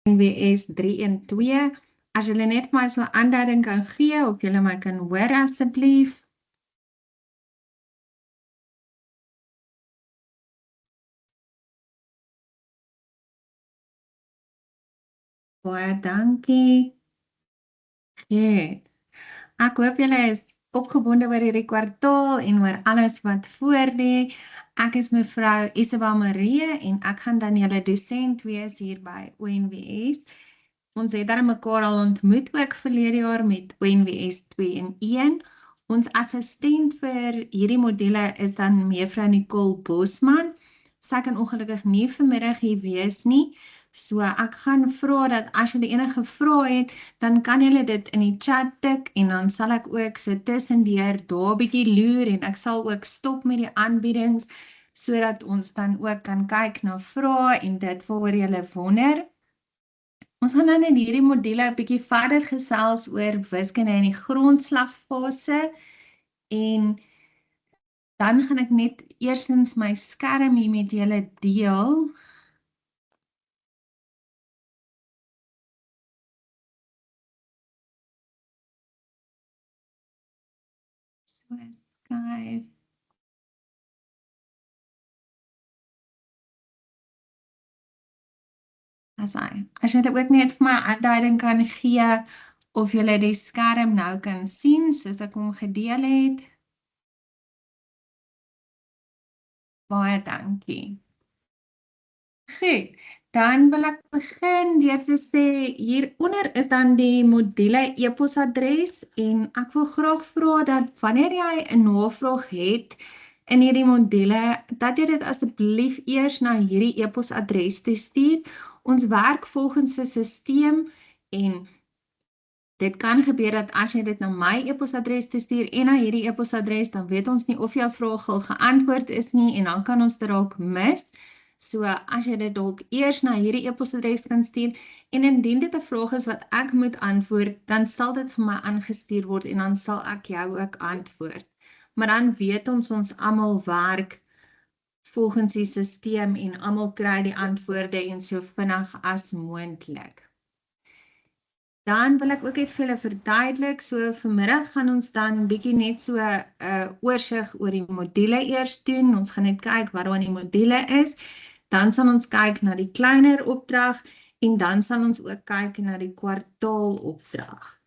NWS 312. As julle net maar so 'n aanduiding kan gee of julle my kan hoor asseblief. Baie dankie. Goed. Ek hoop julle is opgewonde oor hierdie kwartaal en oor alles wat voorlê. Ek is mevrou Isabel Marie en ek gaan dan julle dosent wees hier by ONWS. Ons het dan mekaar al ontmoet ook verlede jaar met ONWS 2-in-1. Ons assistent vir hierdie module is dan mevrou Nicole Bosman. Sy kan ongelukkig nie vanmiddag hier wees nie. So ek gaan vra dat as julle enige vrae het, dan kan julle dit in die chat tik en dan sal ek ook so tussendeur daar 'n bietjie loer en ek sal ook stop met die aanbiedings sodat ons dan ook kan kyk na vrae en dit waaroor julle wonder. Ons gaan dan in hierdie module 'n bietjie verder gesels oor wiskunde in die grondslagfase en dan gaan ek net eerstens my skerm hier met julle deel. So skryf. As jy dit ook net vir my aanduiding kan gee of julle die skerm nou kan sien soos ek hom gedeel het. Baie dankie. Goed, dan wil ek begin deur te sê hieronder is dan die module e-posadres en ek wil graag vra dat wanneer jy 'n navraag het in hierdie module, dat jy dit asseblief eers na hierdie e-posadres toe stuur. Ons werk volgens 'n stelsel en dit kan gebeur dat as jy dit na my e-posadres toe stuur en na hierdie e-posadres, dan weet ons nie of jou vraag al geantwoord is nie en dan kan ons dit dalk mis. So as jy dit dalk eers na hierdie e-posadres kan stuur en indien dit 'n vraag is wat ek moet antwoord, dan sal dit vir my aangestuur word en dan sal ek jou ook antwoord. Maar dan weet ons almal werk volgens die stelsel en almal kry die antwoorde en so vinnig as moontlik. Dan wil ek ook net vir julle verduidelik, so vanmiddag gaan ons dan bietjie net so 'n oorsig oor die module eers doen. Ons gaan net kyk wat daar in die module is. Dan sal ons kyk na die kleiner opdrag en dan sal ons ook kyk na die kwartaalopdrag.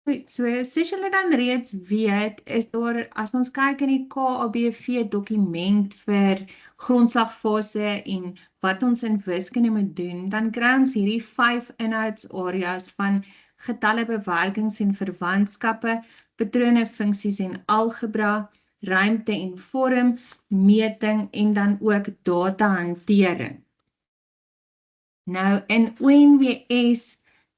Goed, so soos julle dan reeds weet, is daar, as ons kyk in die KABV dokument vir grondslagfase en wat ons in wiskunde moet doen, dan kry ons hierdie 5 inhoudsareas van getalle, bewerkings en verwantskappe, patrone, funksies en algebra, ruimte en vorm, meting en dan ook datahantering. Nou in ONWS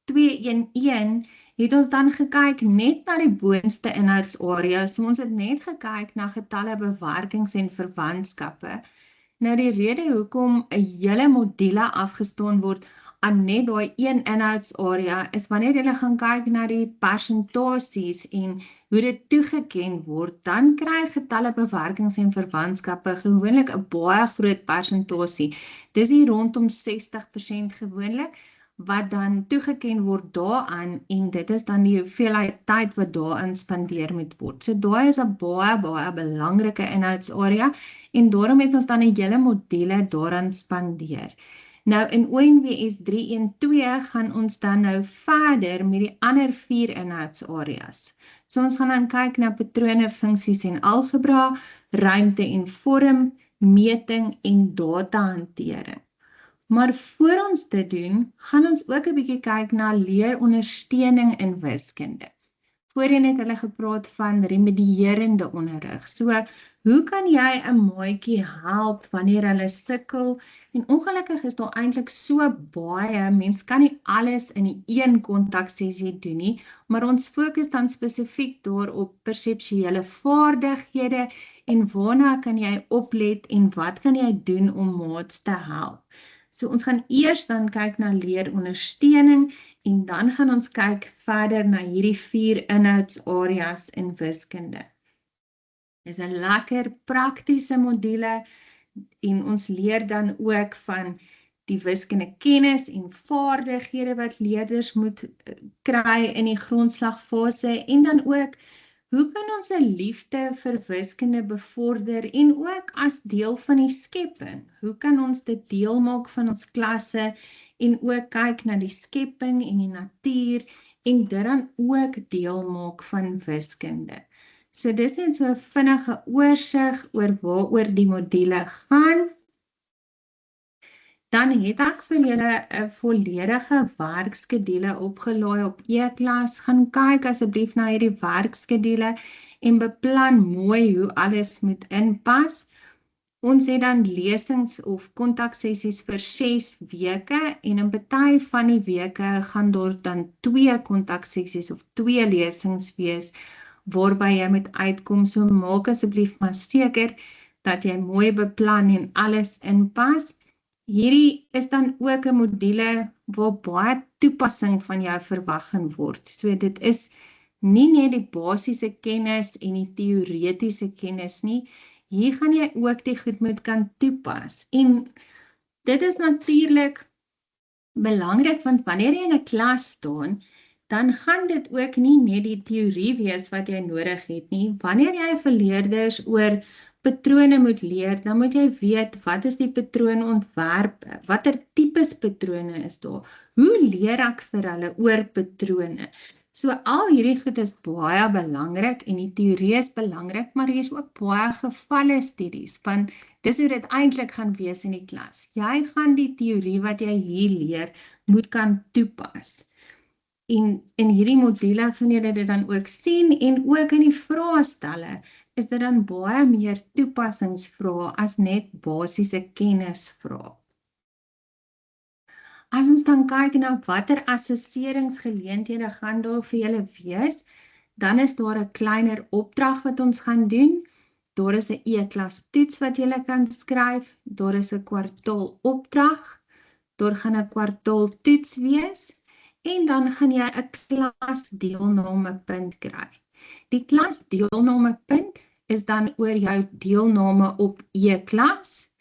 2-in-1 het ons dan gekyk net na die boonste inhoudsareas. So ons het net gekyk na getalle, bewerkings en verwantskappe. Nou die rede hoekom 'n hele module afgestaan word aan net daai een inhoudsarea is wanneer jy gaan kyk na die persentasies en hoe dit toegeken word, dan kry getalle, bewerkings en verwantskappe gewoonlik 'n baie groot persentasie. Dis hier rondom 60% gewoonlik wat dan toegeken word daaraan en dit is dan die hoeveelheid tyd wat daarin spandeer moet word. So daai is 'n baie belangrike inhoudsarea en daarom het ons dan 'n hele module daaraan spandeer. Nou in ONWS 3-in-2 gaan ons dan nou verder met die ander 4 inhoudsareas. So ons gaan dan kyk na patrone, funksies en algebra, ruimte en vorm, meting en datahantering. Maar voor ons dit doen, gaan ons ook 'n bietjie kyk na leerondersteuning in wiskunde. Voorheen het hulle gepraat van remedierende onderrig. So, hoe kan jy 'n maatjie help wanneer hulle sukkel? En ongelukkig is daar eintlik so baie, mens kan nie alles in die een kontaksessie doen nie, maar ons fokus dan spesifiek daarop perseptuele vaardighede en waarna kan jy oplet en wat kan jy doen om maats te help? So ons gaan eers dan kyk na leerondersteuning en dan gaan ons kyk verder na hierdie 4 inhoudsareas in wiskunde. Dis 'n lekker praktiese module en ons leer dan ook van die wiskunde kennis en vaardighede wat leerders moet kry in die grondslagfase en dan ook hoe kan ons 'n liefde vir wiskunde bevorder en ook as deel van die skepping? Hoe kan ons dit deel maak van ons klasse en ook kyk na die skepping en die natuur en dit dan ook deel maak van wiskunde? So dis net so 'n vinnige oorsig oor waaroor die module gaan. Dan het ek vir julle 'n volledige werkskedule opgelaai op e-klas. Gaan kyk asseblief na hierdie werkskedule en beplan mooi hoe alles moet inpas. Ons het dan lesings of kontaksessies vir 6 weke en in party van die weke gaan daar dan 2 kontaksessies of 2 lesings wees waarby jy moet uitkom. So maak asseblief maar seker dat jy mooi beplan en alles inpas. Hierdie is dan ook 'n module waar baie toepassing van jou verwag gaan word. So dit is nie net die basiese kennis en die teoretiese kennis nie. Hier gaan jy ook die goed moet kan toepas. En dit is natuurlik belangrik want wanneer jy in 'n klas staan, dan gaan dit ook nie net die teorie wees wat jy nodig het nie. Wanneer jy vir leerders oor patrone moet leer, dan moet jy weet wat is die patroonontwerpe, watter tipes patrone is daar, hoe leer ek vir hulle oor patrone. So al hierdie goed is baie belangrik en die teorie is belangrik, maar hier is ook baie gevalle studies, want dis hoe dit eintlik gaan wees in die klas. Jy gaan die teorie wat jy hier leer, moet kan toepas. En in hierdie module gaan julle dit dan ook sien en ook in die vraestelle is dit dan baie meer toepassingsvrae as net basiese kennisvrae. As ons dan kyk na watter assesseringsgeleenthede gaan daar vir julle wees, dan is daar 'n kleiner opdrag wat ons gaan doen. Daar is 'n e-klas toets wat julle kan skryf, daar is 'n kwartaalopdrag, daar gaan 'n kwartaaltoets wees en dan gaan jy 'n klasdeelnamepunt kry. Die klasdeelnamepunt is dan oor jou deelname op e-klas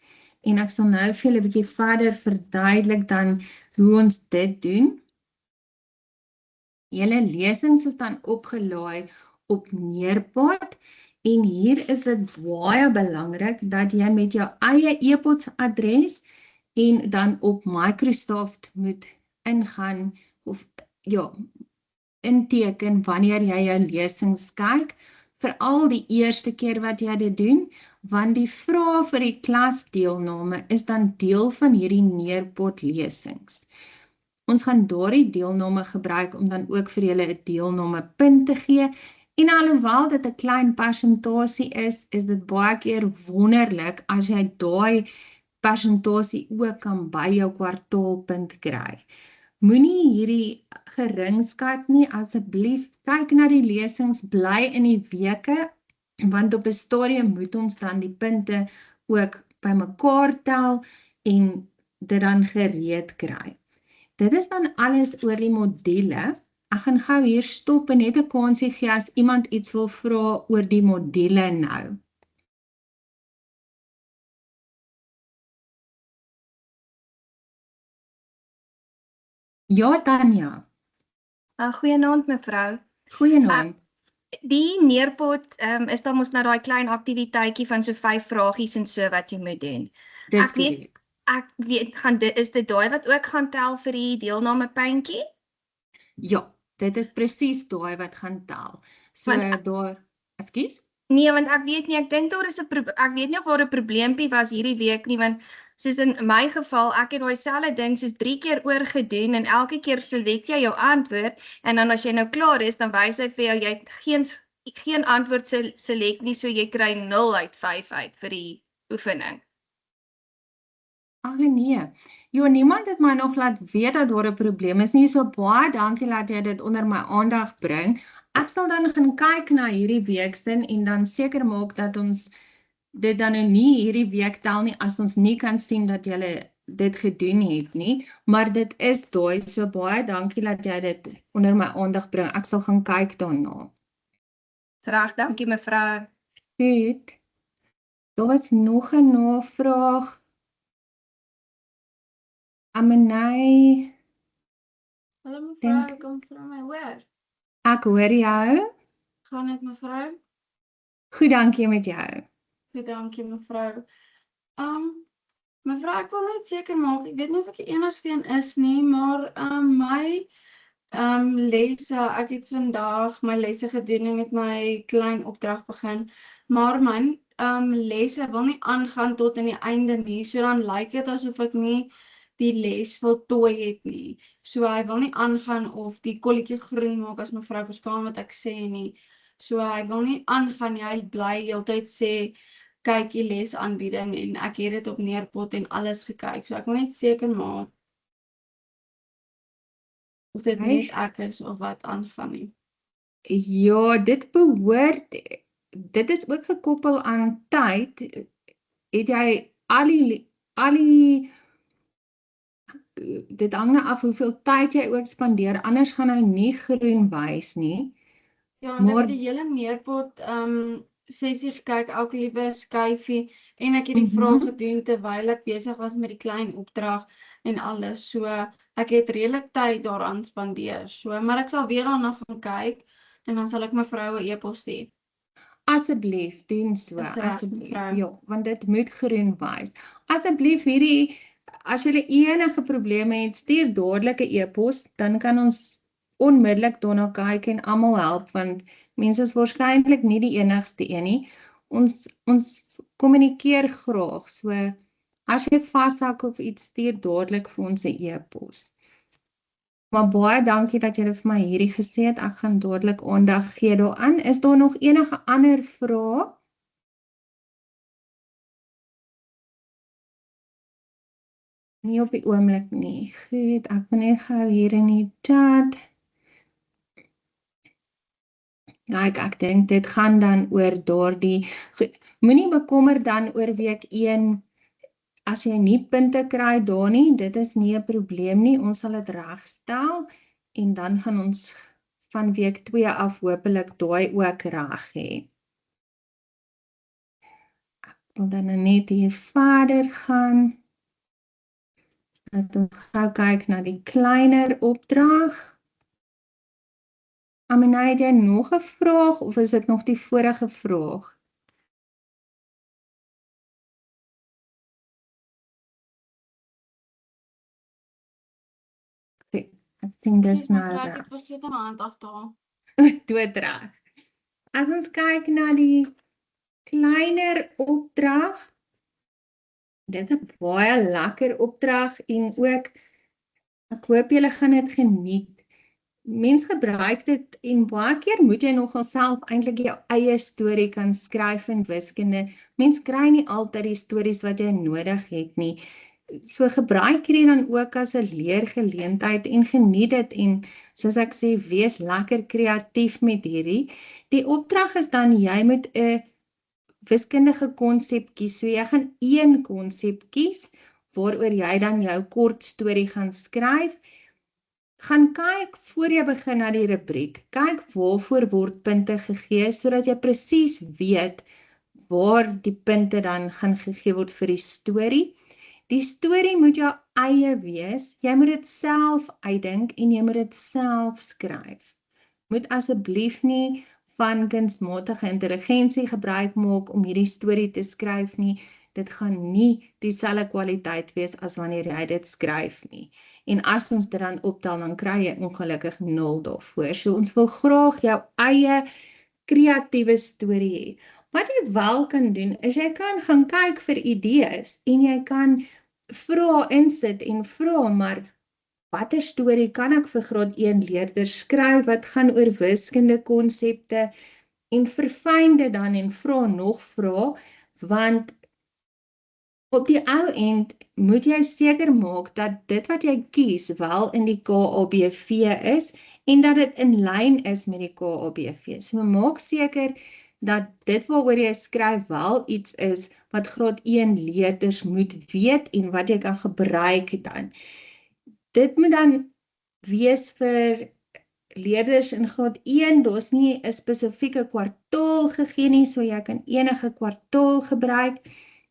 en ek sal nou vir julle 'n bietjie verder verduidelik dan hoe ons dit doen. Julle lesings is dan opgelaai op Nearpod en hier is dit baie belangrik dat jy met jou eie e-posadres en dan op Microsoft moet ingaan of ja, inteken wanneer jy jou lesings kyk, veral die eerste keer wat jy dit doen, want die vrae vir die klasdeelname is dan deel van hierdie Nearpod lesings. Ons gaan daardie deelname gebruik om dan ook vir julle 'n deelnamepunt te gee. En alhoewel dit 'n klein persentasie is dit baie keer wonderlik as jy daai persentasie ook kan by jou kwartaalpunt kry. Moenie hierdie geringskat nie, asseblief kyk na die lesings, bly in die weke, want op 'n stadium moet ons dan die punte ook bymekaar tel en dit dan gereed kry. Dit is dan alles oor die module. Ek gaan gou hier stop en net 'n kansie gee as iemand iets wil vra oor die module nou. Ja, Tanya. Goeienaand mevrou. Goeienaand. Die Nearpod is dan mos nou daai klein aktiwiteitjie van so 5 vragies en so wat jy moet doen. Dis Ek weet, is dit daai wat ook gaan tel vir die deelnamepuntjie? Ja, dit is presies daai wat gaan tel. So daar, ekskuus? Nee, want ek weet nie, ek dink daar is ek weet nie of daar 'n probleempie was hierdie week nie, want soos in my geval, ek het daai selfde ding soos 3 keer oorgedoen en elke keer selek jy jou antwoord en dan as jy nou klaar is, dan wys hy vir jou jy het geen antwoord selek nie, so jy kry 0 uit 5 uit vir die oefening. Ag nee. Jo, niemand het my nog laat weet dat daar 'n probleem is nie, so baie dankie dat jy dit onder my aandag bring. Ek sal dan gaan kyk na hierdie weeksin en dan seker maak dat ons dit dan nou nie hierdie week tel nie as ons nie kan sien dat jy dit gedoen het nie, maar dit is daai, so baie dankie dat jy dit onder my aandag bring. Ek sal gaan kyk daarna. Reg, dankie mevrou. Goed. Daar was nog 'n navraag. Amanay, Hallo mevrou, Dink- kom vra my hoor. ek hoor jou. Gaan dit mevrou? Goed, dankie met jou. Goed, dankie mevrou. Mevrou, ek wil net seker maak, ek weet nie of ek die enigste een is nie, maar my lesse, ek het vandag my lesse gedoen en met my klein opdrag begin, maar my lesse wil nie aangaan tot in die einde nie, so dan lyk dit asof ek nie die les voltooi het nie. So hy wil nie aangaan of die kolletjie groen maak as mevrou verstaan wat ek sê nie. So hy wil nie aangaan nie, hy bly heeltyd sê kyk die lesaanbieding en ek het dit op Neerpot en alles gekyk. So ek wil net seker maak of dit Hey. net ek is of wat aangaan nie. Ja, dit is ook gekoppel aan tyd. Het jy al die dit hang nou af hoeveel tyd jy ook spandeer, anders gaan hy nie groen wys nie. Ja, Maar- ek het die hele Neerpot sessie gekyk, elke liewe skyfie en ek het die vrae gedoen terwyl ek besig was met die klein opdrag en alles. So ek het redelik tyd daaraan spandeer. So, maar ek sal weer daarna gaan kyk en dan sal ek mevrou 'n e-pos stuur. Asseblief, doen so, Dis reg, asseblief. mevrou. Ja, want dit moet groen wys. Asseblief as jy enige probleme het, stuur dadelik 'n e-pos, dan kan ons onmiddellik daarna kyk en almal help, want mense is waarskynlik nie die enigste een nie. Ons kommunikeer graag, so as jy vashak of iets, stuur dadelik vir ons 'n e-pos. Maar baie dankie dat julle vir my hierdie gesê het. Ek gaan dadelik aandag gee daaraan. Is daar nog enige ander vrae? Nie op die oomblik nie. Goed, ek wil net gou hier in die chat. Kyk, ek dink dit gaan dan oor daardie moenie bekommer dan oor week 1 as jy nie punte kry daar nie. Dit is nie 'n probleem nie. Ons sal dit regstel en dan gaan ons van week 2 af hopelik daai ook reg hê. Ek wil dan nou net hier verder gaan. Dat ons gou kyk na die kleiner opdrag. Amanay, het jy nog 'n vraag of is dit nog die vorige vraag? Ek sien dis nou Mevrou, ek reg. het vergeet om my hand af te haal. Doodreg. As ons kyk na die kleiner opdrag, dit is 'n baie lekker opdrag en ook ek hoop julle gaan dit geniet. Mens gebruik dit en baie keer moet jy nogal self eintlik jou eie storie kan skryf in wiskunde. Mens kry nie altyd die stories wat jy nodig het nie. So gebruik hierdie dan ook as 'n leergeleentheid en geniet dit en soos ek sê, wees lekker kreatief met hierdie. Die opdrag is dan jy moet 'n wiskundige konsep kies. So jy gaan een konsep kies waaroor jy dan jou kort storie gaan skryf. Gaan kyk voor jy begin na die rubriek. Kyk waarvoor word punte gegee sodat jy presies weet waar die punte dan gaan gegee word vir die storie. Die storie moet jou eie wees. Jy moet dit self uitdink en jy moet dit self skryf. Moet asseblief nie van kunsmatige intelligensie gebruik maak om hierdie storie te skryf nie. Dit gaan nie dieselfde kwaliteit wees as wanneer jy dit skryf nie. En as ons dit dan optel, dan kry jy ongelukkig 0 daarvoor. So ons wil graag jou eie kreatiewe storie hê. Wat jy wel kan doen, is jy kan gaan kyk vir idees en jy kan vrae insit en vra, maar watter storie kan ek vir graad 1 leerders skryf wat gaan oor wiskunde konsepte en verfyn dit dan en vra nog vrae, want op die ou end moet jy seker maak dat dit wat jy kies wel in die KABV is en dat dit in lyn is met die KABV. So maak seker dat dit waaroor jy skryf wel iets is wat graad 1 leerders moet weet en wat jy kan gebruik dan. Dit moet dan wees vir leerders in graad 1, daar's nie 'n spesifieke kwartaal gegee nie, so jy kan enige kwartaal gebruik.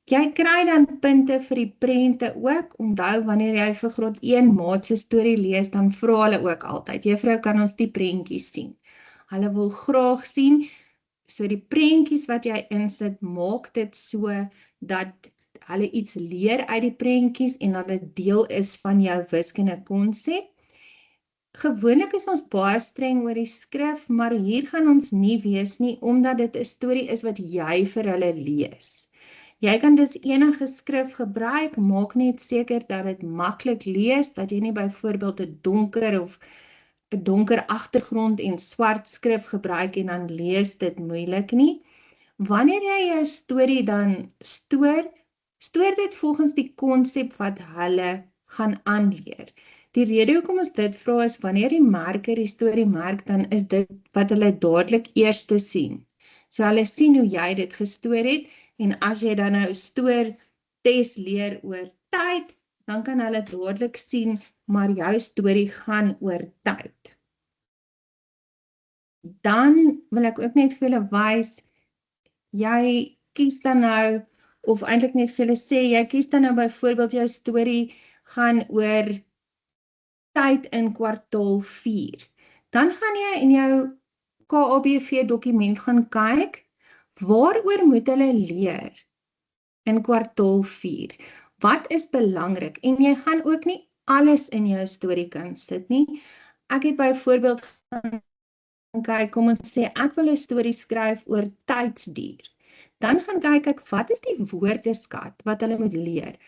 Jy kry dan punte vir die prente ook. Onthou, wanneer jy vir graad 1 maat se storie lees, dan vra hulle ook altyd, juffrou, kan ons die prentjies sien? Hulle wil graag sien, so die prentjies wat jy insit, maak dit so dat hulle iets leer uit die prentjies en dat dit deel is van jou wiskunde konsep. Gewoonlik is ons baie streng oor die skrif, maar hier gaan ons nie wees nie, omdat dit 'n storie is wat jy vir hulle lees. Jy kan dus enige skrif gebruik, maak net seker dat dit maklik lees, dat jy nie byvoorbeeld 'n donker agtergrond en swart skrif gebruik en dan lees dit moeilik nie. Wanneer jy jou storie dan stoor dit volgens die konsep wat hulle gaan aanleer. Die rede hoekom ons dit vra is, wanneer die merker die storie merk, dan is dit wat hulle dadelik eerste sien. So hulle sien hoe jy dit gestoor het, en as jy dan nou stoortes leer oor tyd, dan kan hulle dadelik sien, maar jou storie gaan oor tyd. Dan wil ek ook net vir julle wys, jy kies dan nou, of eintlik net vir julle sê, jy kies dan nou byvoorbeeld jou storie gaan oor tyd in kwartaal 4. Dan gaan jy in jou KABV dokument gaan kyk, waaroor moet hulle leer in kwartaal 4? Wat is belangrik? En jy gaan ook nie alles in jou storie kan sit nie. Ek het byvoorbeeld gaan kyk, kom ons sê, ek wil 'n storie skryf oor tydsduur. Dan gaan kyk ek, wat is die woordeskat wat hulle moet leer?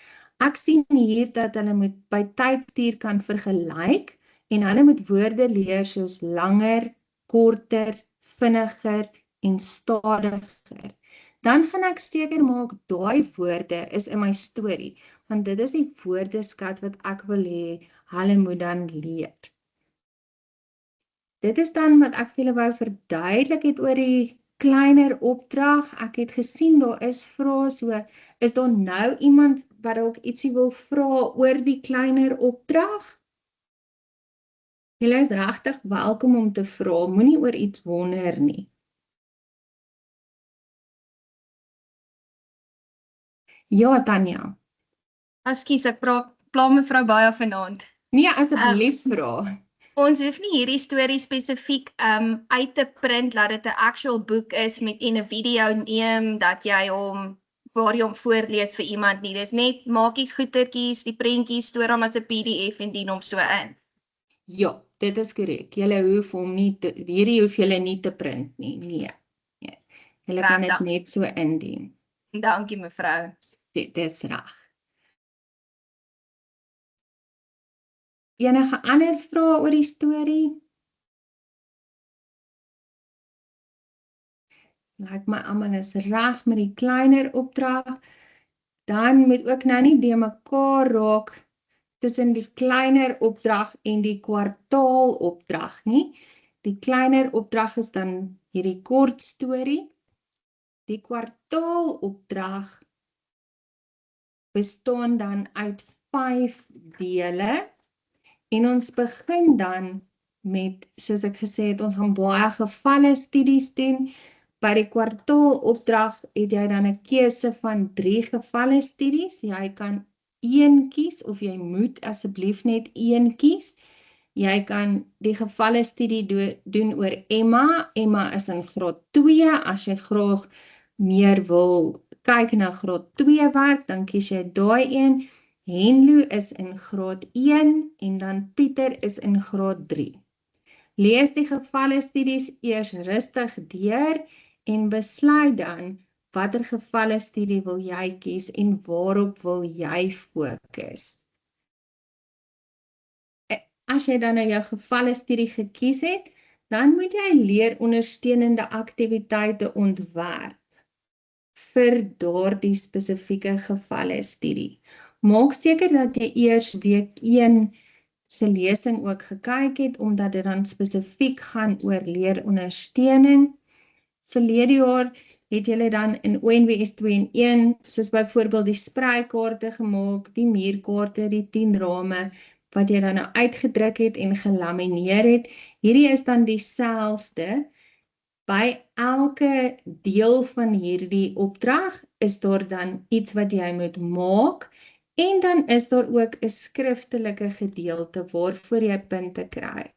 Ek sien hier dat hulle moet by tydsduur kan vergelyk en hulle moet woorde leer soos langer, korter, vinniger en stadiger. Dan gaan ek seker maak, daai woorde is in my storie, want dit is die woordeskat wat ek wil hê, hulle moet dan leer. Dit is dan wat ek vir julle wou verduidelik het oor die kleiner opdrag. Ek het gesien, daar is vrae, so is daar nou iemand wat dalk ietsie wil vra oor die kleiner opdrag? Julle is regtig welkom om te vra, moenie oor iets wonder nie. Ja, Tanya. Ekskuus, ek pla mevrou baie vanaand. Nee, asseblief vra. Ons hoef nie hierdie storie spesifiek uit te print, dat dit 'n actual boek is met en 'n video neem, dat jy waar jy hom voorlees vir iemand nie. Dis net maakies, goetertjies, die prentjies, stoor hom as 'n PDF en dien hom so in. Ja, dit is korrek. Julle hoef hom nie hierdie hoef julle nie te print nie. Nee. Julle kan dit net so indien. Dankie mevrou. Dit is reg. Enige ander vrae oor die storie? Lyk my almal is reg met die kleiner opdrag. Dan moet ook nou nie de mekaar raak tussen die kleiner opdrag en die kwartaal opdrag nie. Die kleiner opdrag is dan hierdie kort storie. Die kwartaal opdrag bestaan dan uit 5 dele. En ons begin dan met, soos ek gesê het, ons gaan baie gevalle studies doen. By die kwartaalopdrag het jy dan 'n keuse van 3 gevalle studies. Jy kan 1 kies of jy moet asseblief net 1 kies. Jy kan die gevalle studie doen oor Emma. Emma is in graad 2. As jy graag meer wil kyk na graad 2 werk, dan kies jy daai een. Henlo is in graad 1 en dan Pieter is in graad 3. Lees die gevalle studies eers rustig deur en besluit dan watter gevalle studie wil jy kies en waarop wil jy fokus. As jy dan nou jou gevalle studie gekies het, dan moet jy leer ondersteunende aktiwiteite ontwerp vir daardie spesifieke gevalle studie. Maak seker dat jy eers week 1 se lesing ook gekyk het, omdat dit dan spesifiek gaan oor leerondersteuning. Verlede jaar het julle dan in ONWS 2 en 1, soos byvoorbeeld die sprykaarte gemaak, die muurkaarte, die 10 rame, wat jy dan nou uitgedruk het en gelamineer het. Hierdie is dan dieselfde. By elke deel van hierdie opdrag is daar dan iets wat jy moet maak en dan is daar ook 'n skriftelike gedeelte waarvoor jy punte kry.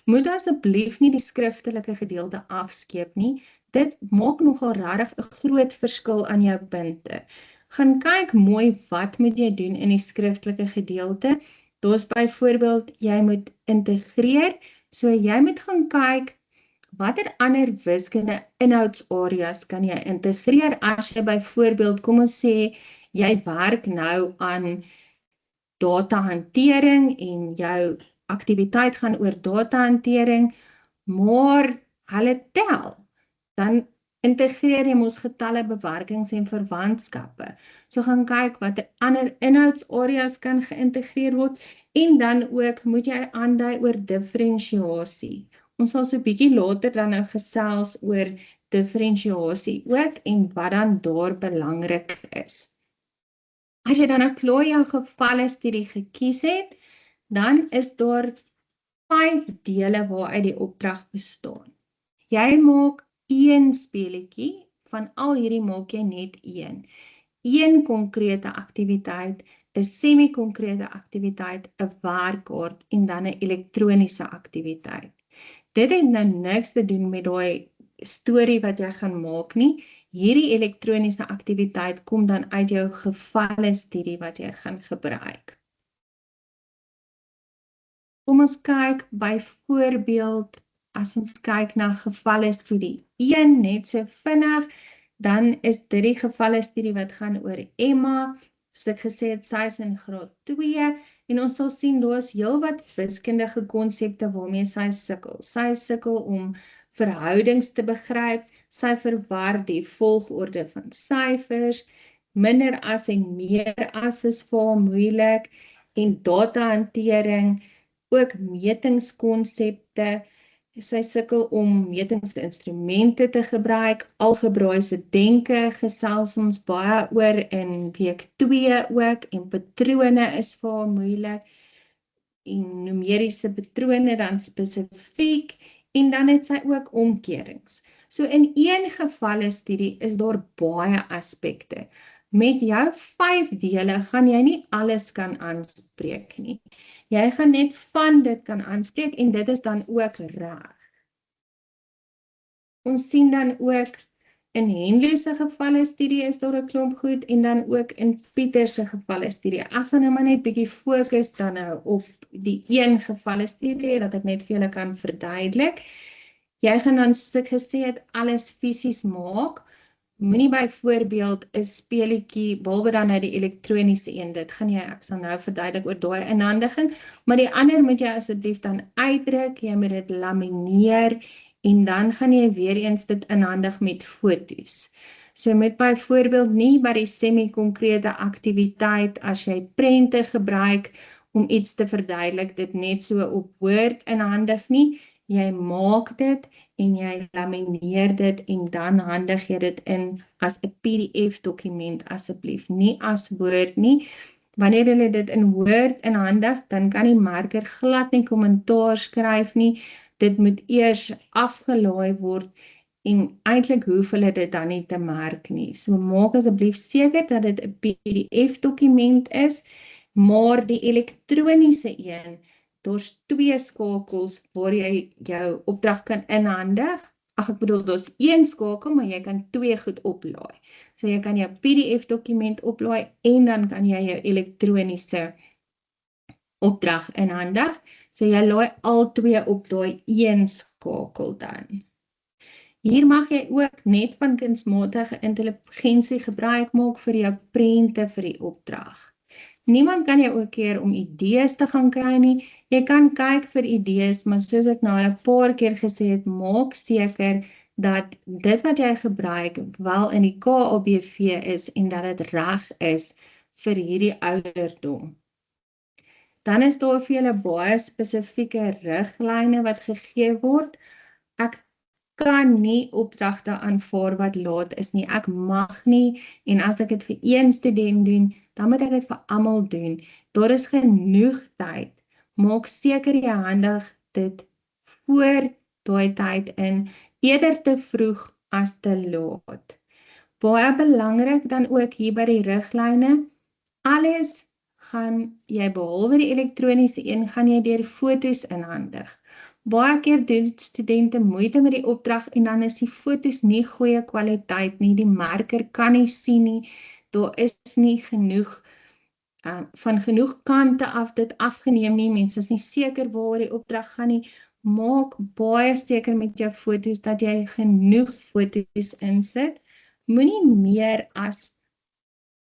Moet asseblief nie die skriftelike gedeelte afskeep nie. Dit maak nogal regtig 'n groot verskil aan jou punte. Gaan kyk mooi wat moet jy doen in die skriftelike gedeelte. Daar's byvoorbeeld jy moet integreer, so jy moet gaan kyk watter ander wiskunde inhoudsareas kan jy integreer as jy byvoorbeeld, kom ons sê, jy werk nou aan datahantering en jou aktiwiteit gaan oor datahantering, maar hulle tel, dan integreer jy mos getalle, bewerkings en verwantskappe. So gaan kyk watter ander inhoudsareas kan geïntegreer word en dan ook moet jy aandui oor diferensiasie. Ons sal so 'n bietjie later dan nou gesels oor diferensiasie ook en wat dan daar belangrik is. As jy dan nou klaar jou gevalle studie gekies het, dan is daar 5 dele waaruit die opdrag bestaan. Jy maak 1 speletjie, van al hierdie maak jy net 1. 1 konkrete aktiwiteit, 'n semi-konkrete aktiwiteit, 'n werkkaart en dan 'n elektroniese aktiwiteit. Dit het nou niks te doen met daai storie wat jy gaan maak nie. Hierdie elektroniese aktiwiteit kom dan uit jou gevalle studie wat jy gaan gebruik. Kom ons kyk byvoorbeeld, as ons kyk na gevalle studie 1 net so vinnig, dan is dit die gevalle studie wat gaan oor Emma, soos ek gesê het, sy is in graad 2, en ons sal sien, daar is heelwat wiskundige konsepte waarmee sy sukkel. Sy sukkel om verhoudings te begryp, sy verwar die volgorde van syfers, minder as en meer as is vir haar moeilik, en datahantering, ook metingskonsepte, sy sukkel om metingsinstrumente te gebruik, algebraïese denke gesels ons baie oor in week 2 ook, en patrone is vir haar moeilik, en numeriese patrone dan spesifiek, en dan het sy ook omkerings. So in een gevalle studie is daar baie aspekte. Met jou 5 dele gaan jy nie alles kan aanspreek nie. Jy gaan net van dit kan aanspreek en dit is dan ook reg. Ons sien dan ook in Henley se gevalle studie is daar 'n klomp goed en dan ook in Pieter se gevalle studie. Ek gaan nou maar net bietjie fokus dan nou op die een gevalle studie dat ek net vir julle kan verduidelik. Jy gaan dan, soos ek gesê het, alles fisies maak. Moenie byvoorbeeld 'n speletjie, behalwe dan nou die elektroniese een, dit gaan ek sal nou verduidelik oor daai inhandiging, maar die ander moet jy asseblief dan uitdruk, jy moet dit lamineer, en dan gaan jy weer eens dit inhandig met foto's. So met byvoorbeeld nie by die semi-konkrete aktiwiteit, as jy prente gebruik om iets te verduidelik, dit net so op Word inhandig nie, jy maak dit en jy lamineer dit en dan handig jy dit in as 'n PDF dokument asseblief, nie as Word nie. Wanneer jy dit in Word inhandig, dan kan die marker glad nie kommentaar skryf nie. Dit moet eers afgelaai word en eintlik hoef hulle dit dan nie te merk nie. So maak asseblief seker dat dit 'n PDF dokument is, maar die elektroniese een, daar's 2 skakels waar jy jou opdrag kan inhandig. Ek bedoel, daar's 1 skakel, maar jy kan 2 goed oplaai. So jy kan jou PDF dokument oplaai en dan kan jy jou elektroniese opdrag inhandig. So jy laai al 2 op daai 1 skakel dan. Hier mag jy ook net van kunsmatige intelligensie gebruik maak vir jou prente vir die opdrag. Niemand kan jou ook keer om idees te gaan kry nie. Jy kan kyk vir idees, maar soos ek nou 'n paar keer gesê het, maak seker dat dit wat jy gebruik wel in die KABV is en dat dit reg is vir hierdie ouderdom. Dan is daar vir julle baie spesifieke riglyne wat gegee word. Ek kan nie opdragte aanvaar wat laat is nie. Ek mag nie, en as ek dit vir een student doen, dan moet ek dit vir almal doen. daar is genoeg tyd. Maak seker jy handig dit voor daai tyd in, eerder te vroeg as te laat. Baie belangrik dan ook hier by die riglyne, alles gaan jy behalwe die elektroniese een, gaan jy deur fotos inhandig. Baie keer doen studente moeite met die opdrag en dan is die fotos nie goeie kwaliteit nie, die marker kan nie sien nie, daar is nie genoeg van genoeg kante af dit afgeneem nie, mense is nie seker waaroor die opdrag gaan nie, maak baie seker met jou fotos dat jy genoeg fotos insit, moenie meer as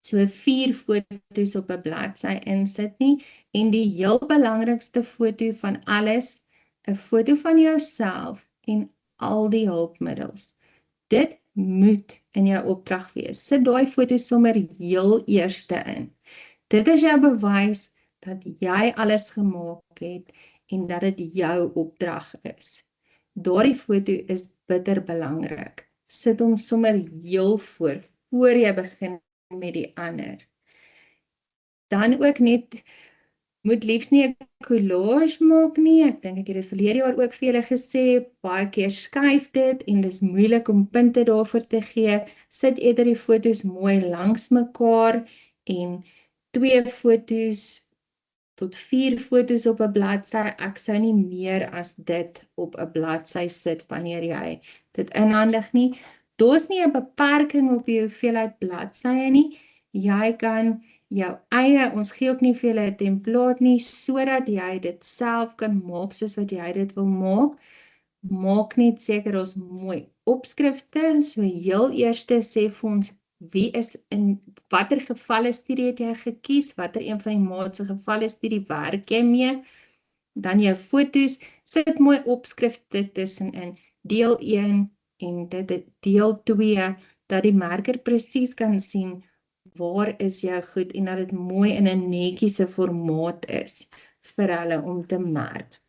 so 4 fotos op 'n bladsy insit nie, en die heel belangrikste foto van alles, 'n foto van jouself en al die hulpmiddels. Dit moet in jou opdrag wees. Sit daai foto sommer heel eerste in. Dit is jou bewys dat jy alles gemaak het en dat dit jou opdrag is. Daardie foto is bitter belangrik. Sit hom sommer heel voor jy begin met die ander. Dan ook net, moet liefs nie 'n collage maak nie, ek dink ek het dit verlede jaar ook vir julle gesê, baie keer skuif dit en dis moeilik om punte daarvoor te gee, sit eerder die fotos mooi langs mekaar en 2 fotos tot 4 fotos op 'n bladsy, ek sou nie meer as dit op 'n bladsy sit wanneer jy dit inhandig nie. Daar's nie 'n beperking op die hoeveelheid bladsye nie, jy kan jou eie, ons gee ook nie vir julle 'n template nie, sodat jy dit self kan maak soos wat jy dit wil maak. Maak net seker ons mooi opskrifte, so heel eerste sê vir ons, wie is in watter gevalle studie het jy gekies, watter een van die maat se gevalle studie werk jy mee, dan jou fotos, sit mooi opskrifte tussenin, deel 1 en dit deel 2, dat die merker presies kan sien, waar is jou goed en dat dit mooi in 'n netjiese formaat is vir hulle om te merk.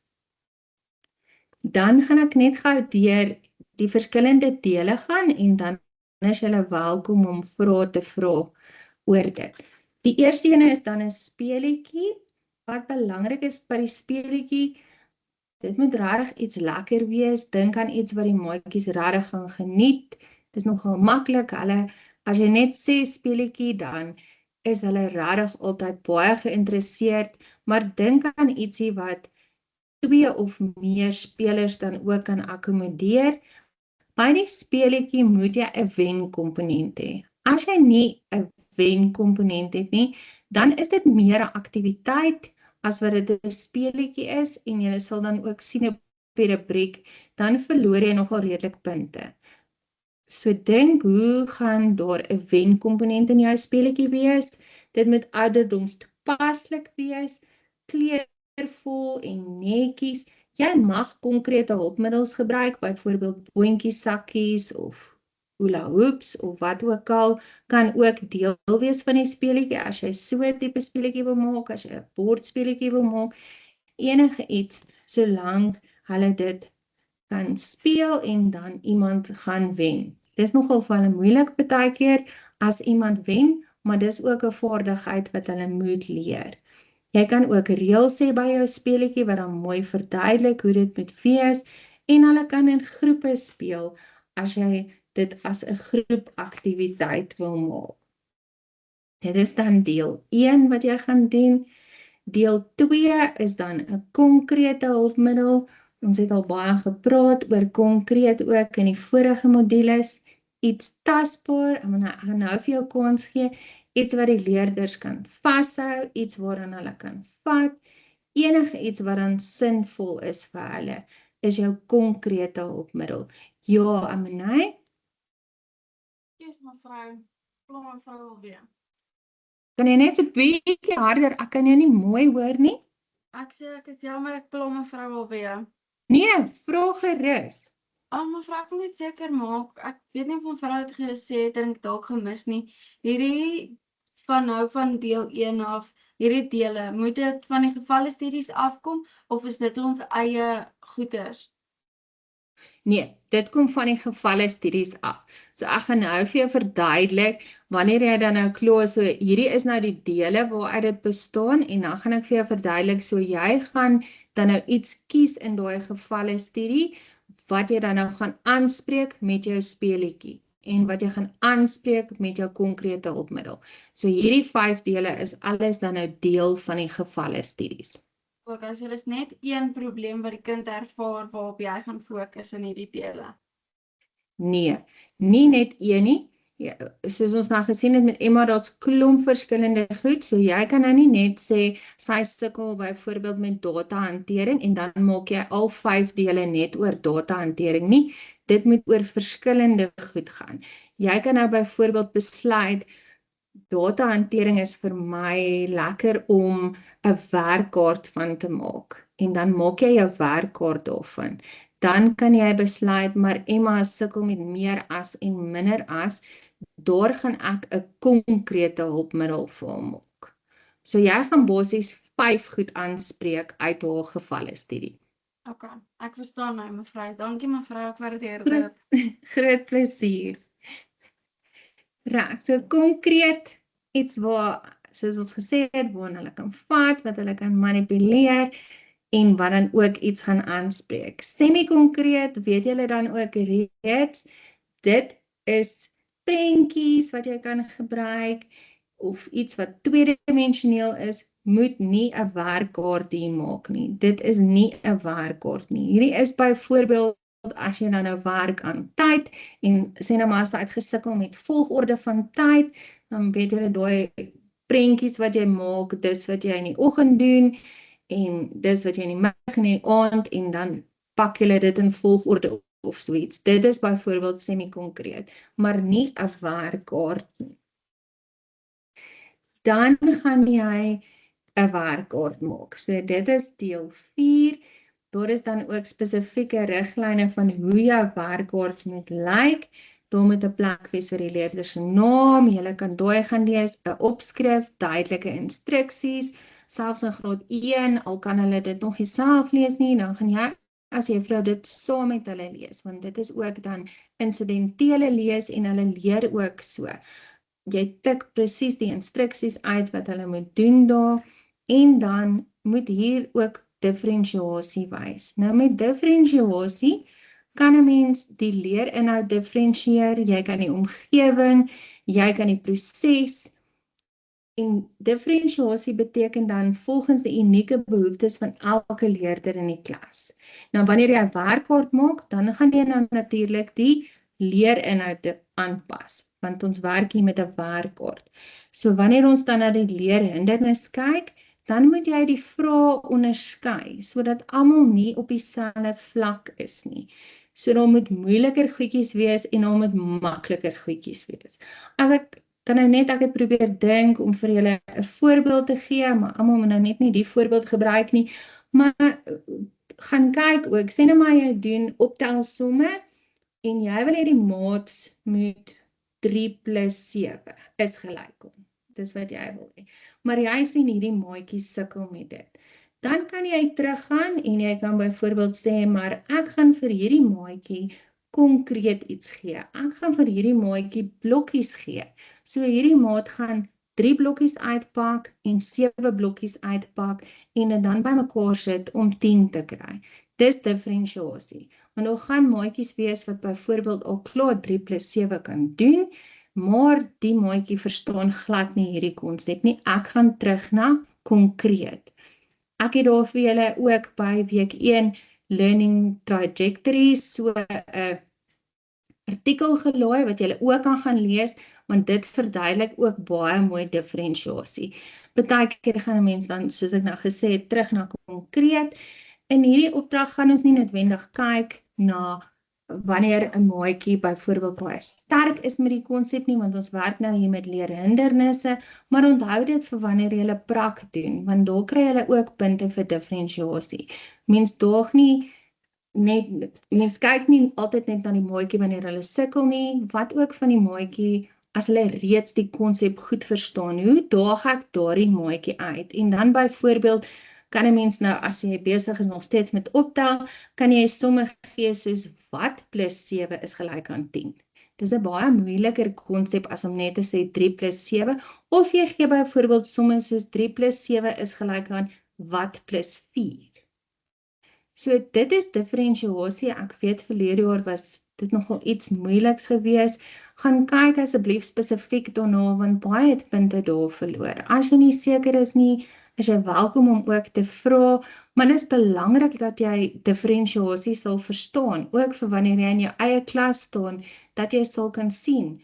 Dan gaan ek net gou deur die verskillende dele gaan en dan is julle welkom om vrae te vra oor dit. Die eerste ene is dan 'n speletjie. Wat belangrik is by die speletjie, dit moet regtig iets lekker wees. Dink aan iets wat die maatjies regtig gaan geniet. Dis nogal maklik, as jy net sê speletjie, dan is hulle regtig altyd baie geïnteresseerd, maar dink aan ietsie wat 2 of meer spelers dan ook kan akkommodeer. By die speletjie moet jy 'n wenkomponent hê. As jy nie 'n wenkomponent het nie, dan is dit meer 'n aktiwiteit as wat dit 'n speletjie is, en jy sal dan ook sien op die rubriek, dan verloor jy nogal redelik punte. So dink, hoe gaan daar 'n wenkomponent in jou speletjie wees? Dit moet ouderdomstoepaslik wees, kleurvol en netjies. Jy mag konkrete hulpmiddels gebruik, byvoorbeeld boontjies, sakkies of hula hoops of wat ook al, kan ook deel wees van die speletjie. As jy so 'n tipe speletjie wil maak, as jy 'n bordspeletjie wil maak, enige iets, solank hulle dit kan speel en dan iemand gaan wen. Dis nogal vir hulle moeilik baie keer as iemand wen, maar dis ook 'n vaardigheid wat hulle moet leer. Jy kan ook reëls hê by jou speletjie wat dan mooi verduidelik hoe dit moet wees, en hulle kan in groepe speel as jy dit as 'n groepaktiwiteit wil maak. Dit is dan deel 1 wat jy gaan doen. Deel 2 is dan 'n konkrete hulpmiddel. Ons het al baie gepraat oor konkreet ook in die vorige modules. Iets tasbaar, ek gaan nou vir jou kans gee, iets wat die leerders kan vashou, iets waaraan hulle kan vat, enige iets wat dan sinvol is vir hulle, is jou konkrete hulpmiddel. Ja, Amanai? Yes, mevrou. Hallo mevrou alweer. Kan jy net so 'n bietjie harder, ek kan jou nie mooi hoor nie? Ek sê ek is jammer, ek pla mevrou alweer. Nee, vra gerus. Mevrou, ek wil net seker maak, ek weet nie of mevrou het gesê het en ek dalk gemis nie. Hierdie van nou van deel 1 af, hierdie dele, moet dit van die gevalle studies afkom of is dit ons eie goeders? Nee, dit kom van die gevalle studies af. So ek gaan nou vir jou verduidelik, wanneer jy dan nou klaar, so hierdie is nou die dele waaruit dit bestaan, en dan gaan ek vir jou verduidelik, so jy gaan dan nou iets kies in daai gevalle studie, wat jy dan nou gaan aanspreek met jou speletjie, en wat jy gaan aanspreek met jou konkrete hulpmiddel. So hierdie 5 dele is alles dan nou deel van die gevalle studies. Ook as er is net een probleem wat die kind ervaar waarop jy gaan fokus in hierdie dele. Nee, nie net een nie. Ja, soos ons nou gesien het met Emma, daar's klomp verskillende goed, so jy kan nou nie net sê, sy sukkel byvoorbeeld met datahantering, en dan maak jy al 5 dele net oor datahantering nie. Dit moet oor verskillende goed gaan. Jy kan nou byvoorbeeld besluit, datahantering is vir my lekker om 'n werkkaart van te maak, en dan maak jy jou werkkaart daarvan. Dan kan jy besluit, maar Emma sukkel met meer as en minder as, daar gaan ek 'n konkrete hulpmiddel vir hom maak. So jy gaan basies 5 goed aanspreek uit haar gevalle studie. OK, ek verstaan nou mevrou. Dankie mevrou, ek waardeer dit. Groot plesier. Reg, so konkreet iets waar, soos ons gesê het, waar hulle kan vat, wat hulle kan manipuleer, en wat dan ook iets gaan aanspreek. Semi-konkreet, weet julle dan ook reeds, dit is prentjies wat jy kan gebruik, of iets wat tweedimensioneel is, moet nie 'n werkkaart hier maak nie. Dit is nie 'n werkkaart nie. Hierdie is byvoorbeeld, as jy nou werk aan tyd, en sê nou maar as jy uitgesukkel met volgorde van tyd, dan weet jy daai prentjies wat jy maak, dis wat jy in die oggend doen, en dis wat jy in die middag en in die aand, en dan pak jy dit in volgorde of zoiets. Dit is byvoorbeeld semi-konkreet, maar nie 'n werkkaart nie. Dan gaan jy 'n werkkaart maak. So dit is deel 4. Daar is dan ook spesifieke riglyne van hoe jou werkkaart moet lyk. Daar moet 'n plek wees vir die leerder se naam. Jy kan daai gaan lees, 'n opskrif, duidelike instruksies, selfs in graad 1, al kan hulle dit nog nie self lees nie, dan gaan jy as juffrou dit saam met hulle lees, want dit is ook dan insidentele lees, en hulle leer ook so. Jy tik presies die instruksies uit wat hulle moet doen daar, en dan moet hier ook differentiasie wys. Nou met differentiasie kan 'n mens die leerinhoud differensieer, jy kan die omgewing, jy kan die proses, en differentiasie beteken dan volgens die unieke behoeftes van elke leerder in die klas. Nou wanneer jy 'n werkkaart maak, dan gaan jy nou natuurlik die leerinhoud aanpas, want ons werk hier met 'n werkkaart. So wanneer ons dan na die leerhindernis kyk, dan moet jy die vrae onderskei, sodat almal nie op dieselfde vlak is nie. So daar moet moeiliker goedjies wees, en daar moet makliker goedjies wees. As ek kan nou net, ek het probeer dink om vir julle 'n voorbeeld te gee, maar almal moet nou net nie die voorbeeld gebruik nie, maar gaan kyk ook, sê nou maar jy doen optelsomme, en jy wil hê die maats moet 3 + 7 is gelyk aan. Dis wat jy wil hê. Maar jy sien hierdie maatjie sukkel met dit. Dan kan jy teruggaan, en jy kan byvoorbeeld sê, maar ek gaan vir hierdie maatjie konkreet iets gee. Ek gaan vir hierdie maatjie blokkies gee. So hierdie maat gaan 3 blokkies uitpak en 7 blokkies uitpak, en dit dan bymekaar sit om 10 te kry. Dis differentiasie. Want daar gaan maatjies wees wat byvoorbeeld al klaar 3 + 7 kan doen, maar die maatjie verstaan glad nie hierdie konsep nie. Ek gaan terug na konkreet. Ek het daar vir julle ook by week 1 learning trajectories, so 'n artikel gelaai wat julle ook kan gaan lees, want dit verduidelik ook baie mooi differentiasie. Partykeer gaan 'n mens dan, soos ek nou gesê het, terug na konkreet. In hierdie opdrag gaan ons nie noodwendig kyk na wanneer 'n maatjie byvoorbeeld baie sterk is met die konsep nie, want ons werk nou hier met leerhindernisse, maar onthou dit vir wanneer jy hulle prak doen, want daar kry hulle ook punte vir differentiasie. Mens daag nie net, mens kyk nie altyd net na die maatjie wanneer hulle sukkel nie, wat ook van die maatjie as hulle reeds die konsep goed verstaan. Hoe daag ek daardie maatjie uit? En dan byvoorbeeld kan 'n mens nou, as jy besig is nog steeds met optel, kan jy somme gee soos wat plus 7 is gelyk aan 10. Dis 'n baie moeiliker konsep as om net te sê 3 plus 7, of jy gee byvoorbeeld somme soos 3 plus 7 is gelyk aan wat plus 4. So dit is diferensiasie. Ek weet verlede jaar was dit nogal iets moeiliks gewees. Gaan kyk asseblief spesifiek daarna, want baie het punte daar verloor. As jy nie seker is nie, is jy welkom om ook te vra, maar dit is belangrik dat jy diferensiasie sal verstaan, ook vir wanneer jy in jou eie klas staan, dat jy sal kan sien,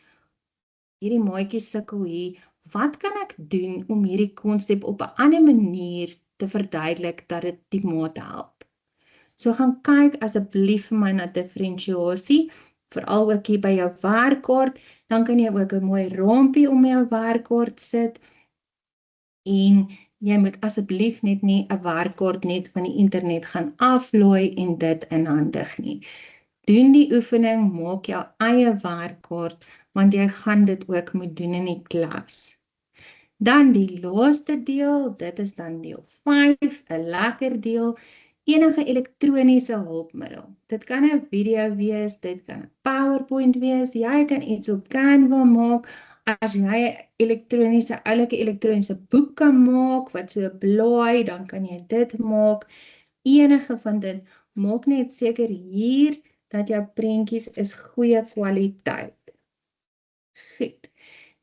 hierdie maatjie sukkel hier, wat kan ek doen om hierdie konsep op 'n ander manier te verduidelik dat dit die maat help? So gaan kyk asseblief vir my na diferensiasie, veral ook hier by jou werkkaart, dan kan jy ook 'n mooi raampie om jou werkkaart sit, en jy moet asseblief net nie 'n werkkaart net van die internet gaan aflaai en dit inhandig nie. Doen die oefening, maak jou eie werkkaart, want jy gaan dit ook moet doen in die klas. Dan die laaste deel, dit is dan deel 5, 'n lekker deel, enige elektroniese hulpmiddel. Dit kan 'n video wees, dit kan 'n PowerPoint wees, jy kan iets op Canva maak, as jy 'n oulike elektroniese boek kan maak, wat so 'n blaai, dan kan jy dit maak, enige van dit, maak net seker hier, dat jou prentjies is goeie kwaliteit. Goed,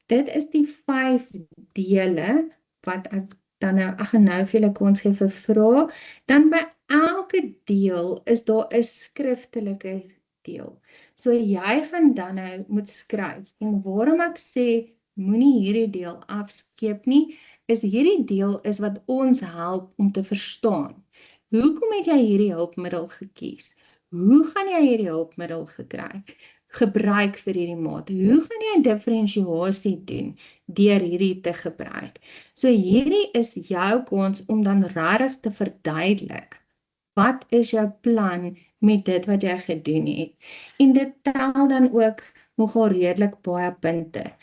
dit is die 5 dele, wat ek dan nou, ek gaan nou vir julle kans gee vir vrae, dan by elke deel is daar 'n skriftelike deel. So jy gaan dan nou moet skryf, en waarom ek sê, moenie hierdie deel afskeep nie, is hierdie deel is wat ons help om te verstaan. Hoekom het jy hierdie hulpmiddel gekies? Hoe gaan jy hierdie hulpmiddel gebruik vir hierdie maat? Hoe gaan jy diferensiasie doen deur hierdie te gebruik? So hierdie is jou kans om dan regtig te verduidelik, wat is jou plan met dit wat jy gedoen het? En dit tel dan ook nogal redelik baie punte.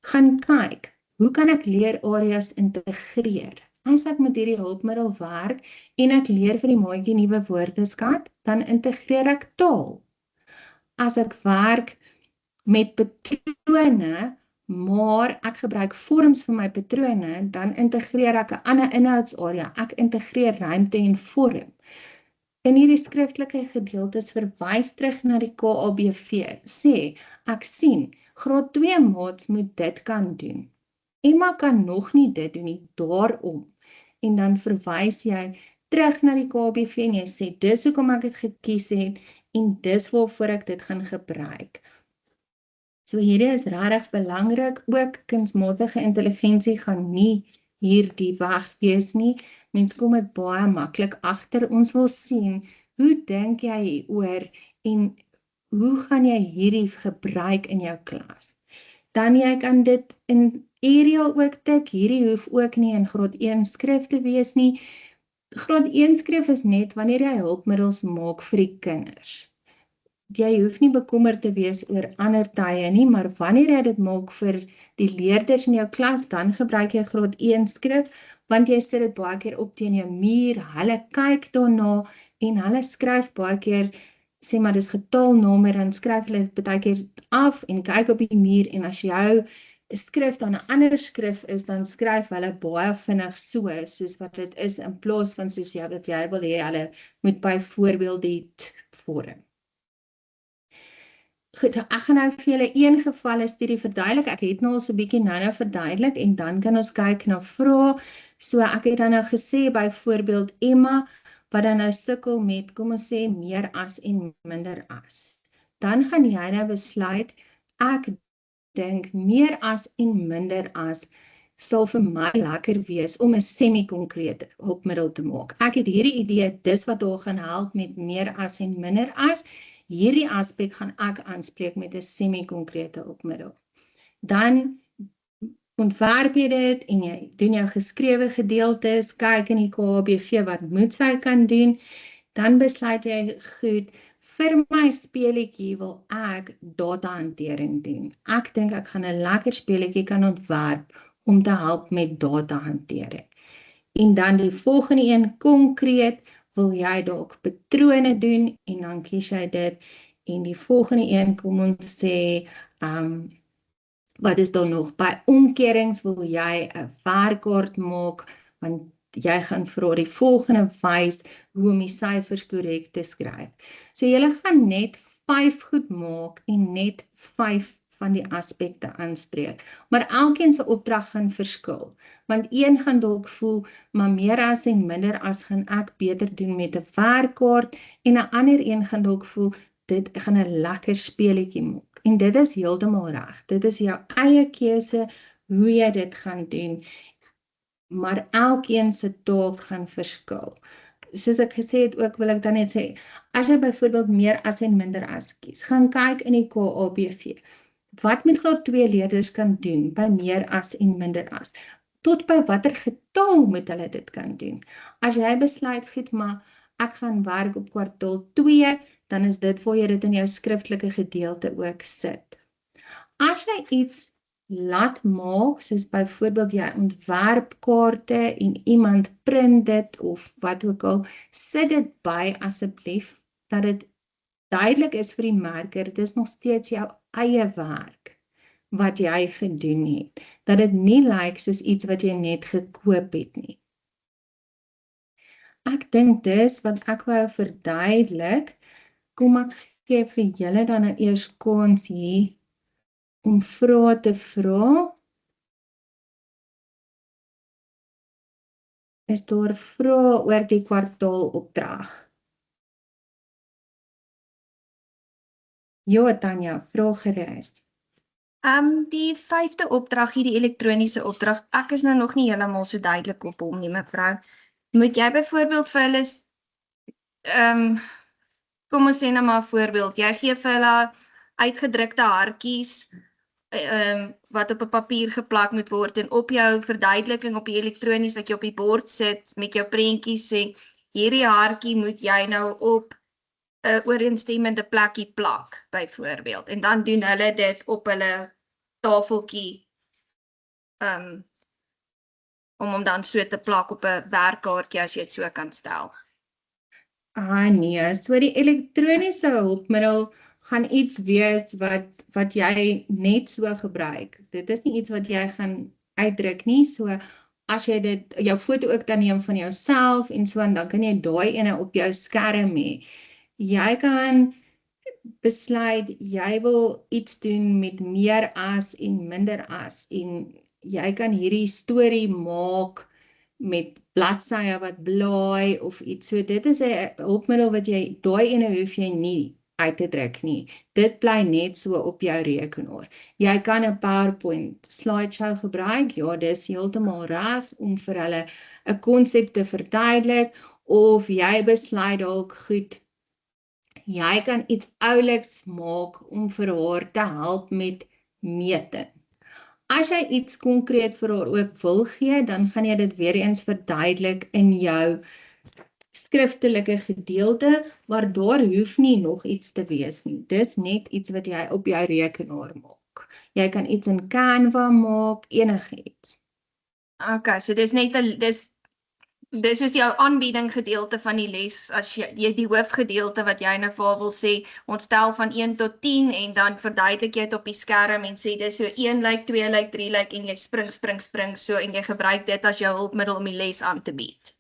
Gaan kyk, hoe kan ek leerareas integreer? As ek met hierdie hulpmiddel werk en ek leer vir die maatjie nuwe woordeskat, dan integreer ek taal. As ek werk met patrone, maar ek gebruik vorms vir my patrone, dan integreer ek 'n ander inhoudsarea. Ek integreer ruimte en vorm. In hierdie skriftelike gedeeltes verwys terug na die KABV, sê, ek sien, graad 2 maats moet dit kan doen. Emma kan nog nie dit doen nie, daarom. En dan verwys jy terug na die KABV en jy sê, dis hoekom ek dit gekies het, en dis waarvoor ek dit gaan gebruik. So hierdie is regtig belangrik, ook kunsmatige intelligensie gaan nie hierdie weg wees nie. Mens kom dit baie maklik agter. Ons wil sien, hoe dink jy hieroor en hoe gaan jy hierdie gebruik in jou klas? Dan jy kan dit in Arial ook tik, hierdie hoef ook nie in graad 1 skrif te wees nie. Graad 1 skrif is net wanneer jy hulpmiddels maak vir die kinders. Jy hoef nie bekommerd te wees oor ander tye nie, maar wanneer jy dit maak vir die leerders in jou klas, dan gebruik jy graad 1 skrif, want jy sit dit baie keer op teen jou muur, hulle kyk daarna, en hulle skryf baie keer, sê maar dis getalnommer, dan skryf hulle dit baie keer af, en kyk op die muur, en as jou skrif dan 'n ander skrif is, dan skryf hulle baie vinnig soos wat dit is, in plaas van soos wat jy wil hê, hulle moet byvoorbeeld die t vorm. Goed, ek gaan nou vir julle een geval studie verduidelik. Ek het nou al so 'n bietjie nou verduidelik, en dan kan ons kyk na vrae. So ek het dan nou gesê, byvoorbeeld Emma, wat dan nou sukkel met, kom ons sê, meer as en minder as. Dan gaan jy nou besluit, ek dink meer as en minder as sal vir my lekker wees om 'n semi-konkrete hulpmiddel te maak. Ek het hierdie idee, dis wat daar gaan help met meer as en minder as. Hierdie aspek gaan ek aanspreek met 'n semi-konkrete hulpmiddel. Dan ontwerp jy dit en jy doen jou geskrewe gedeeltes, kyk in die KABV wat moet sy kan doen, dan besluit jy, goed, vir my speletjie wil ek datahantering doen. Ek dink ek gaan 'n lekker speletjie kan ontwerp om te help met datahantering. En dan die volgende een, konkreet, wil jy dalk patrone doen, en dan kies jy dit, en die volgende een, kom ons sê, wat is daar nog? By omkerings wil jy 'n werkkaart maak, want jy gaan vir die volgende wys hoe om die syfers korrek te skryf. So jy gaan net 5 goed maak en net 5 van die aspekte aanspreek. Maar elkeen se opdrag gaan verskil, want een gaan dalk voel, maar meer as en minder as gaan ek beter doen met 'n werkkaart, en 'n ander een gaan dalk voel, dit gaan 'n lekker speletjie maak. En dit is heeltemal reg. Dit is jou eie keuse hoe jy dit gaan doen, maar elkeen se taak gaan verskil. Soos ek gesê het ook, wil ek dan net sê, as jy byvoorbeeld meer as en minder as kies, gaan kyk in die KABV. Wat met graad 2 leerders kan doen by meer as en minder as? Tot by watter getal moet hulle dit kan doen? As jy besluit, goed, maar ek gaan werk op kwartaal 2, dan is dit waar jy dit in jou skriftelike gedeelte ook sit. As jy iets laat maak, soos byvoorbeeld jy ontwerp kaarte en iemand print dit of wat ook al, sit dit by asseblief, dat dit duidelik is vir die merker, dit is nog steeds jou eie werk wat jy gedoen het, dat dit nie lyk soos iets wat jy net gekoop het nie. Ek dink dis wat ek wou verduidelik. Kom ek gee vir julle dan nou eers kans hier om vrae te vra. Is daar vrae oor die kwartaalopdrag? Ja, Tanya, vra gerus. Die 5de opdrag hier, die elektroniese opdrag, ek is nou nog nie heeltemal so duidelik op hom nie, mevrou. Moet jy byvoorbeeld vir hulle, kom ons sê nou maar 'n voorbeeld, jy gee vir hulle uitgedrukte hartjies, wat op 'n papier geplak moet word, en op jou verduideliking op die elektronies wat jy op die bord sit, met jou prentjies sê, hierdie hartjie moet jy nou op 'n ooreenstemmende plekkie plak, byvoorbeeld. En dan doen hulle dit op hulle tafeltjie, om hom dan so te plak op 'n werkkaartjie, as jy dit so kan stel. Nee, so die elektroniese hulpmiddel gaan iets wees wat jy net so gebruik. Dit is nie iets wat jy gaan uitdruk nie, so as jy jou foto ook dan neem van jouself en so, en dan kan jy daai ene op jou skerm hê. Jy kan besluit, jy wil iets doen met meer as en minder as, en jy kan hierdie storie maak met bladsye wat blaai of iets. So dit is 'n hulpmiddel wat jy, daai ene hoef jy nie uit te druk nie. Dit bly net so op jou rekenaar. Jy kan 'n PowerPoint slideshow gebruik, ja, dis heeltemal reg om vir hulle 'n konsep te verduidelik, of jy besluit dalk goed, jy kan iets ouliks maak om vir haar te help met meting. As jy iets konkreet vir haar ook wil gee, dan gaan jy dit weer eens verduidelik in jou skriftelike gedeelte, maar daar hoef nie nog iets te wees nie. Dis net iets wat jy op jou rekenaar maak. Jy kan iets in Canva maak, enigiets. Okay, so dis net dis soos jou aanbieding gedeelte van die les, as jy die hoofgedeelte wat jy nou vir haar wil sê, ons tel van 1 tot 10, en dan verduidelik jy dit op die skerm en sê dis so 1 lyk, 2 lyk, 3 lyk, en jy spring so, en jy gebruik dit as jou hulpmiddel om die les aan te bied.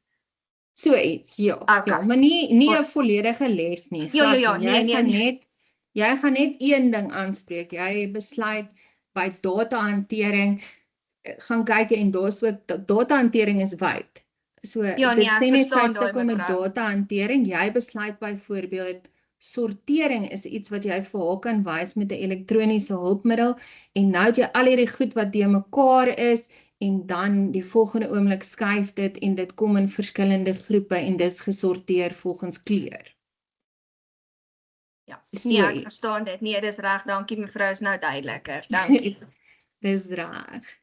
So iets, ja. Okay. Ja, maar nie 'n volledige les nie. Ja, Jy gaan net een ding aanspreek. Jy besluit by datahantering, gaan kyk en daar's ook, datahantering is wyd. So Ja, dit sê net sy verstaan daai, sukkel met mevrou. datahantering. Jy besluit byvoorbeeld, sortering is iets wat jy vir haar kan wys met 'n elektroniese hulpmiddel, en nou het jy al hierdie goed wat die mekaar is, en dan die volgende oomblik skuif dit en dit kom in verskillende groepe en dis gesorteer volgens kleur. Ja, So nee, ek iets. verstaan dit. Nee, dis reg, dankie mevrou, is nou duideliker. Dankie. Dis reg.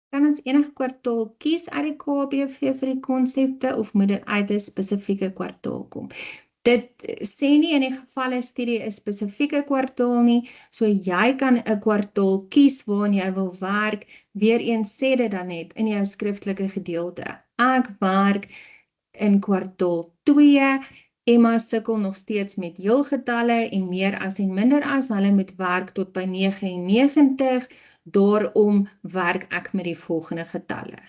Kan ons enige kwartaal kies uit die KBV vir die konsepte, of moet dit uit 'n spesifieke kwartaal kom? Dit sê nie in die gevalle studie 'n spesifieke kwartaal nie, so jy kan 'n kwartaal kies waarin jy wil werk. Weereens sê dit dan net in jou skriftelike gedeelte. Ek werk in kwartaal 2. Emma sukkel nog steeds met heelgetalle en meer as en minder as. Hulle moet werk tot by 99. Daarom werk ek met die volgende getalle.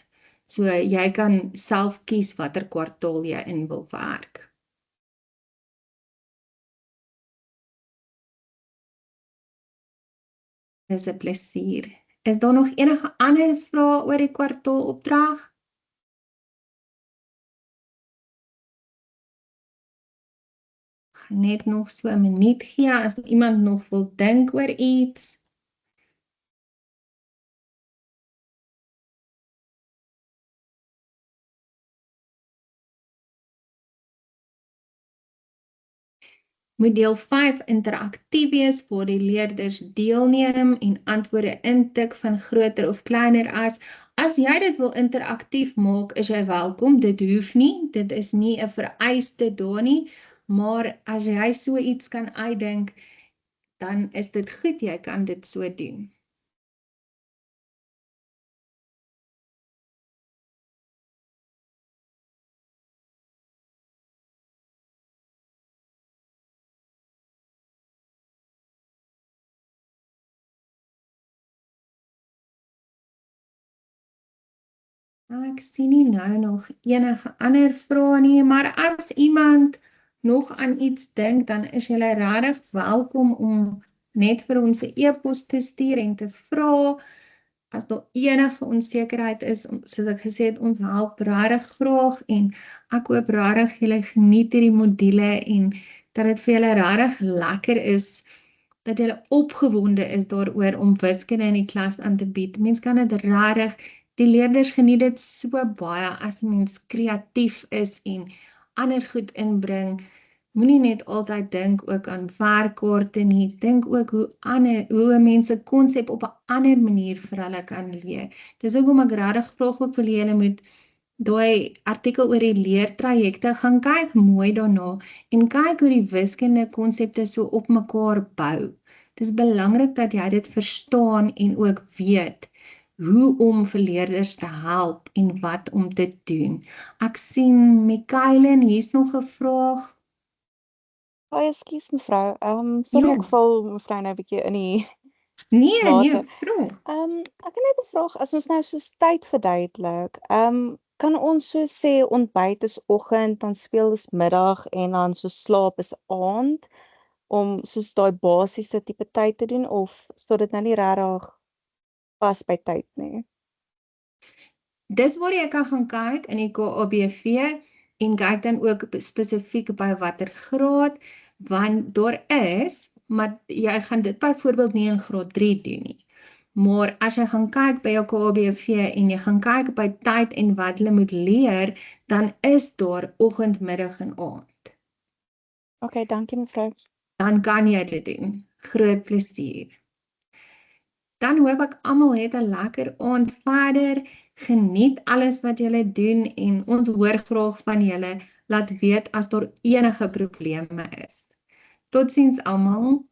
So jy kan self kies watter kwartaal jy in wil werk. Dis 'n plesier. Is daar nog enige ander vrae oor die kwartaalopdrag? Gaan net nog so 'n minuut gee as iemand nog wil dink oor iets. Model 5 interaktief wees waar die leerders deelneem en antwoorde intik van groter of kleiner as. As jy dit wil interaktief maak, is jy welkom. Dit hoef nie, dit is nie 'n vereiste daar nie, maar as jy so iets kan uitdink, dan is dit goed, jy kan dit so doen. Ek sien nie nou nog enige ander vrae nie, maar as iemand nog aan iets dink, dan is julle regtig welkom om net vir ons 'n e-pos te stuur en te vra. As daar enige onsekerheid is, soos ek gesê het, ons help regtig graag en ek hoop regtig julle geniet hierdie module en dat dit vir julle regtig lekker is, dat julle opgewonde is daaroor om wiskunde in die klas aan te bied. Mens kan dit regtig, die leerders geniet dit so baie as mens kreatief is en ander goed inbring. Moenie net altyd dink ook aan werkkaarte nie, dink ook hoe mense konsep op 'n ander manier vir hulle kan leer. Dis hoekom ek regtig graag ook wil hê julle moet daai artikel oor die leertrajecte gaan kyk mooi daarna en kyk hoe die wiskunde konsepte so op mekaar bou. Dis belangrik dat jy dit verstaan en ook weet hoe om vir leerders te help en wat om te doen. Ek sien Mikaelin, hier's nog 'n vraag. Ekskuus mevrou, sorry Ja. ek val mevrou nou 'n bietjie in die Nee, water. vra. Ek het net 'n vraag, as ons nou soos tyd verduidelik, kan ons so sê ontbyt is oggend, dan speel is middag en dan so slaap is aand, om soos daai basiese tipe tyd te doen, of staan dit nou nie regtig pas by tyd nie? Dis waar jy kan gaan kyk in die KABV en kyk dan ook spesifiek by watter graad, want daar is, maar jy gaan dit byvoorbeeld nie in graad 3 doen nie. Maar as jy gaan kyk by jou KABV en jy gaan kyk by tyd en wat hulle moet leer, dan is daar oggend, middag en aand. Okay, dankie mevrou. Dan kan jy dit doen. Groot plesier. Dan hoop ek almal het 'n lekker aand verder. Geniet alles wat julle doen en ons hoor graag van julle. Laat weet as daar enige probleme is. Totsiens almal.